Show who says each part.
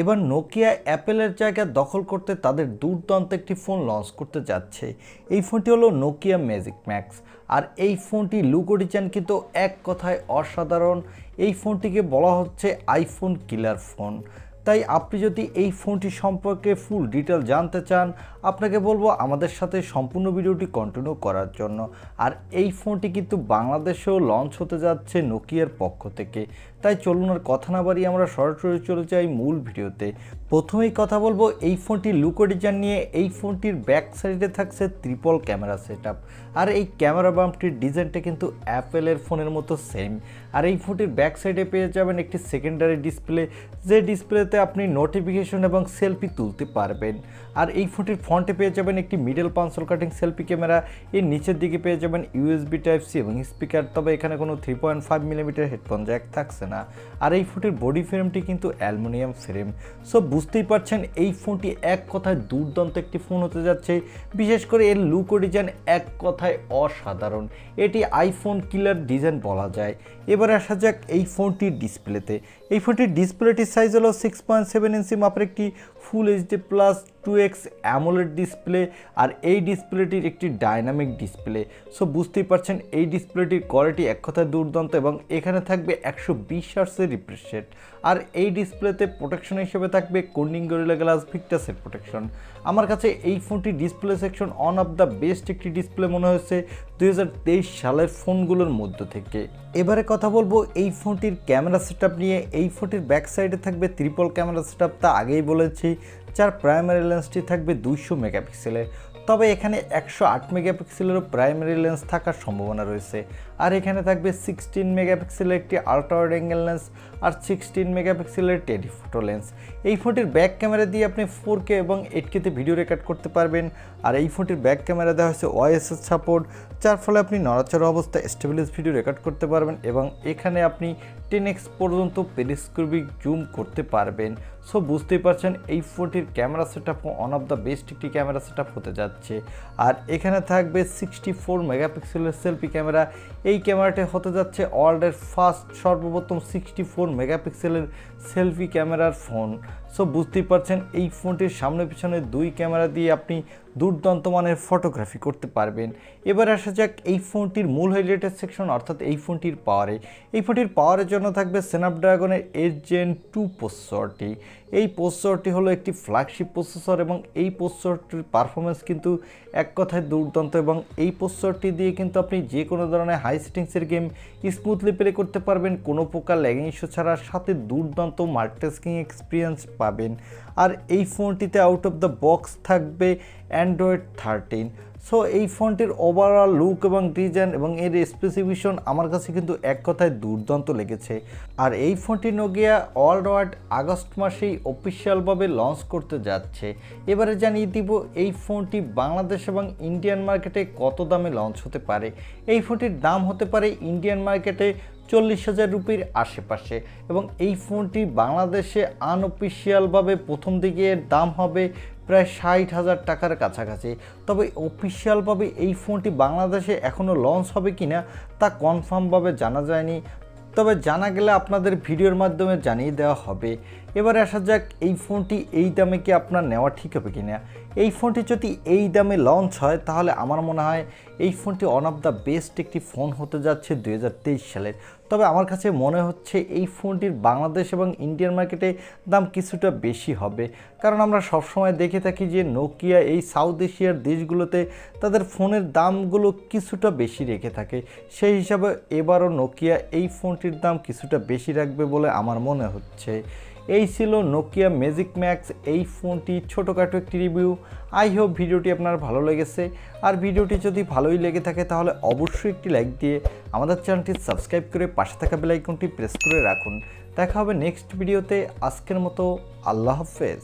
Speaker 1: এবার নোকিয়া অ্যাপেলের জায়গা দখল করতে তাদের দুর্দান্ত একটি ফোন লঞ্চ করতে যাচ্ছে। এই ফোনটি হলো নোকিয়া ম্যাজিক ম্যাক্স। আর এই ফোনটি লুক ও ডিজাইন কিন্তু এক কথায় অসাধারণ। এই ফোনটিকে বলা হচ্ছে আইফোন কিলার ফোন। তাই আপনি যদি এই ফোনটি সম্পর্কে ফুল ডিটেল জানতে চান, আপনাকে বলবো আমাদের সাথে সম্পূর্ণ ভিডিওটি কন্টিনিউ করার জন্য। আর এই ফোনটি কিন্তু বাংলাদেশেও লঞ্চ হতে যাচ্ছে নোকিয়ার পক্ষ থেকে। তাই চলুন আর কথা না বাড়িয়ে আমরা সরাসরি চলে যাই মূল ভিডিওতে। প্রথমেই কথা বলবো এই ফোনটির লুক ও ডিজাইন নিয়ে। এই ফোনটির ব্যাক সাইডে থাকছে ট্রিপল ক্যামেরা সেটআপ। আর এই ক্যামেরা বাম্পটির ডিজাইনটা কিন্তু অ্যাপেলের ফোনের মতো সেম। আর এই ফোনটির ব্যাক সাইডে পেয়ে যাবেন একটি সেকেন্ডারি ডিসপ্লে, যে ডিসপ্লেতে আপনি নোটিফিকেশন এবং সেলফি তুলতে পারবেন। আর এই ফোনটির ফ্রন্টে পেয়ে যাবেন একটি মিডল পাঞ্চল কাটিং সেলফি ক্যামেরা। এর নিচের দিকে পেয়ে যাবেন ইউএসবি টাইপ সি এবং স্পিকার, তবে এখানে কোনো 3.5 মিলিমিটার হেডফোন জ্যাক থাকছে না। আর এই ফোনটির বডি ফ্রেমটি কিন্তু অ্যালুমিনিয়াম ফ্রেম। সো বুঝতেই পারছেন এই ফোনটি এক কথায় দুর্দান্ত একটি ফোন হতে যাচ্ছে। বিশেষ করে এর লুক ও ডিজাইন এক কথায় অসাধারণ। এটি আইফোন কিলার ডিজাইন বলা যায়। এবার আসা যাক এই ফোনটির ডিসপ্লেতে। এই ফোনটির ডিসপ্লেটির সাইজ হলো 6.7 ইঞ্চি মাপের একটি full HD plus 2x AMOLED display. আর এই ডিসপ্লেটির একটি ডাইনামিক ডিসপ্লে। সো বুঝতেই পারছেন এই ডিসপ্লেটির কোয়ালিটি এক কথায় দুর্দান্ত এবং এখানে থাকবে 120 হার্টজের রিফ্রেশ রেট। আর এই ডিসপ্লেতে প্রোটেকশন হিসেবে থাকবে কোর্নিং গরিলা গ্লাস ভিক্টাসের প্রোটেকশন। আমার কাছে এই ফোনটি display section one of the best একটি ডিসপ্লে মনে হয়েছে 2023 সালের ফোনগুলোর মধ্য থেকে। এবারে কথা বলবো এই ফোনটির ক্যামেরা সেটআপ নিয়ে। এই ফোনটির ব্যাক সাইডে থাকবে ট্রিপল ক্যামেরা সেটআপ, তা আগেই বলেছি। যার প্রাইমারি লেন্সটি থাকবে 200 মেগাপিক্সেলের, তবে এখানে 108 মেগাপিক্সেলেরও প্রাইমারি লেন্স থাকার সম্ভাবনা রয়েছে। আর এখানে থাকবে 16 মেগাপিক্সেলের একটি আল্ট্রা ওয়াইড অ্যাঙ্গেল লেন্স আর 16 মেগাপিক্সেলের টেলিফোটো লেন্স। এই ফোনটির ব্যাক ক্যামেরা দিয়ে আপনি 4K এবং 8Kতে ভিডিও রেকর্ড করতে পারবেন। আর এই ফোনটির ব্যাক ক্যামেরা দেওয়া হয়েছে ওএসএস সাপোর্ট, যার ফলে আপনি নড়াচড়া অবস্থায় স্টেবিলাইজ ভিডিও রেকর্ড করতে পারবেন এবং এখানে আপনি 10x পর্যন্ত পেরিস্কোপিক জুম করতে পারবেন। সো বুঝতেই পারছেন এই ফোনটির camera setup one of the best একটি ক্যামেরা সেটআপ হতে যাচ্ছে। আর এখানে থাকবে 64 মেগাপিক্সেলের সেলফি ক্যামেরা। এই ক্যামেরাটি হতে যাচ্ছে ওয়ার্ল্ডের ফার্স্ট সর্বপ্রথম 64 মেগাপিক্সেলের সেলফি ক্যামেরার ফোন। সো বুঝতেই পারছেন এই ফোনটির সামনে পিছনে দুই ক্যামেরা দিয়ে আপনি দুর্দান্ত মানের ফটোগ্রাফি করতে পারবেন। এবার আসা যাক এই ফোনটির মূল হাইলাইটের সেকশন, অর্থাৎ এই ফোনটির পাওয়ারে। এই ফোনটির পাওয়ারের জন্য থাকবে স্ন্যাপড্রাগনের 8 Gen 2 প্রসেসরটি। এই প্রসেসরটি হলো একটি ফ্ল্যাগশিপ প্রসেসর এবং এই প্রসেসরটির পারফরমেন্স কিন্তু এক কথায় দুর্দান্ত এবং এই প্রসেসরটি দিয়ে কিন্তু আপনি যে কোনো ধরনের হাই সেটিংসের গেম স্মুথলি প্লে করতে পারবেন কোনো প্রকার ল্যাগিং ইস্যু ছাড়া, সাথে দুর্দান্ত মাল্টিটাস্কিং এক্সপিরিয়েন্স পাবেন। আর এই ফোনটিতে আউট অফ দ্য বক্স থাকবে অ্যান্ড্রয়েড 13। সো এই ফোনটির ওভারঅল লুক এবং ডিজাইন এবং এর স্পেসিফিকেশন আমার কাছে কিন্তু এক কথায় দুর্দান্ত লেগেছে। আর এই ফোনটি নোকিয়া ওয়ার্ল্ড ওয়াইড আগস্ট মাসেই অফিসিয়ালভাবে লঞ্চ করতে যাচ্ছে। এবারে জানিয়ে দিব এই ফোনটি বাংলাদেশ এবং ইন্ডিয়ান মার্কেটে কত দামে লঞ্চ হতে পারে। এই ফোনটির দাম হতে পারে ইন্ডিয়ান মার্কেটে 40,000 রুপির আশেপাশে এবং এই ফোনটি বাংলাদেশে আনঅফিসিয়ালভাবে প্রথম দিকে দাম হবে প্রায় 60,000 টাকার কাছাকাছি। তবে অফিসিয়ালভাবে এই ফোনটি বাংলাদেশে এখনও লঞ্চ হবে কিনা তা কনফার্মভাবে জানা যায়নি, তবে জানা গেলে আপনাদের ভিডিওর মাধ্যমে জানিয়ে দেওয়া হবে। এবারে আসা যাক এই ফোনটি এই দামে কি আপনার নেওয়া ঠিক হবে কিনা। এই ফোনটি যদি এই দামে লঞ্চ হয় তাহলে আমার মনে হয় এই ফোনটি ওয়ান অফ দ্য বেস্ট একটি ফোন হতে যাচ্ছে 2023 সালের। তবে আমার কাছে মনে হচ্ছে এই ফোনটির বাংলাদেশ এবং ইন্ডিয়ান মার্কেটে দাম কিছুটা বেশি হবে, কারণ আমরা সবসময় দেখে থাকি যে নোকিয়া এই সাউথ এশিয়ার দেশগুলোতে তাদের ফোনের দামগুলো কিছুটা বেশি রেখে থাকে। সেই হিসাবে এবারও নোকিয়া এই ফোনটির দাম কিছুটা বেশি রাখবে বলে আমার মনে হচ্ছে। এই ছিল নোকিয়া ম্যাজিক ম্যাক্স এই ফোনটি ছোটোখাটো একটি রিভিউ। আই হোপ ভিডিওটি আপনার ভালো লেগেছে। আর ভিডিওটি যদি ভালোই লেগে থাকে তাহলে অবশ্যই একটি লাইক দিয়ে আমাদের চ্যানেলটি সাবস্ক্রাইব করে পাশে থাকা বেল আইকনটি প্রেস করে রাখুন। দেখা হবে নেক্সট ভিডিওতে। আজকের মতো আল্লাহ হাফেজ।